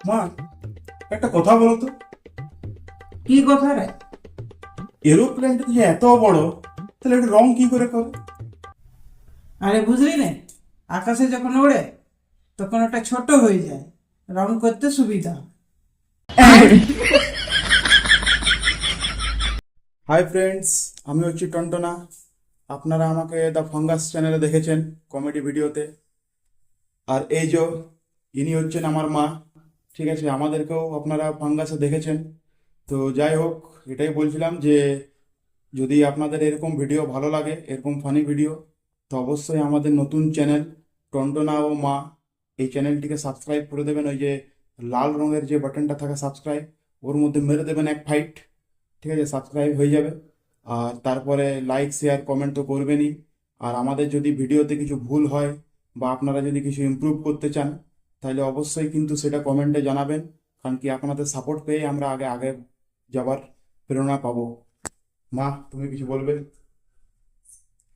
মা, একটা কথা বলো তো। কি কথা রে? এরোপ্লেনটা যে এত বড়, তাহলে এটা রং কি করে করে? আরে বুঝলি না, আকাশে যখন ওড়ে তখন ওটা ছোট হয়ে যায়, রং করতে সুবিধা হয়। হাই ফ্রেন্ডস, আমি হচ্ছি টন্টনা। আপনারা আমাকে দ্য ফাঙ্গাস চ্যানেলে দেখেছেন কমেডি ভিডিওতে। আর এই যে ইনি হচ্ছেন আমার মা। ঠিক আছে, আমাদেরকেও আপনারা ফাঙ্গাসে দেখেছেন। তো যাই হোক, এটাই বলছিলাম যে যদি আপনাদের এরকম ভিডিও ভালো লাগে, এরকম ফানি ভিডিও, তো অবশ্যই আমাদের নতুন চ্যানেল টন্টনা ও মা, এই চ্যানেলটিকে সাবস্ক্রাইব করে দেবেন। ওই যে লাল রঙের যে বাটনটা থাকে সাবস্ক্রাইব, ওর মধ্যে মেরে দেবেন এক ফাইট। ঠিক আছে, সাবস্ক্রাইব হয়ে যাবে। আর তারপরে লাইক শেয়ার কমেন্ট তো করবেনই। আর আমাদের যদি ভিডিওতে কিছু ভুল হয় বা আপনারা যদি কিছু ইমপ্রুভ করতে চান, তাহলে অবশ্যই কিন্তু সেটা কমেন্টে জানাবেন। কারণ কি আপনাদের সাপোর্ট পেয়ে আমরা আগে আগে যাবার প্রেরণা পাবো। মা, তুমি কিছু বলবে?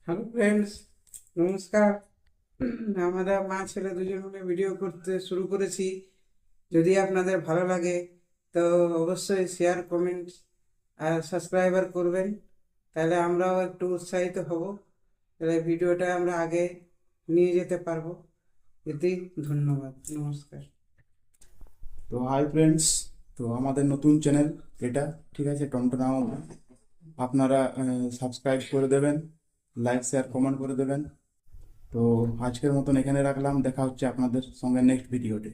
হ্যালো ফ্রেন্ডস, নমস্কার। আমরা মা ছেলে দুজন মিলে ভিডিও করতে শুরু করেছি। যদি আপনাদের ভালো লাগে তো অবশ্যই শেয়ার কমেন্ট আর সাবস্ক্রাইবার করবেন, তাহলে আমরাও একটু উৎসাহিত হব, তাহলে ভিডিওটা আমরা আগে নিয়ে যেতে পারবো। এতেই ধন্যবাদ, নমস্কার। তো হাই ফ্রেন্ডস, তো আমাদের নতুন চ্যানেল এটা, ঠিক আছে, টন্টনাও। আপনারা সাবস্ক্রাইব করে দেবেন, লাইক শেয়ার কমেন্ট করে দেবেন। তো আজকের মতন এখানে রাখলাম, দেখা হচ্ছে আপনাদের সঙ্গে নেক্সট ভিডিওতে।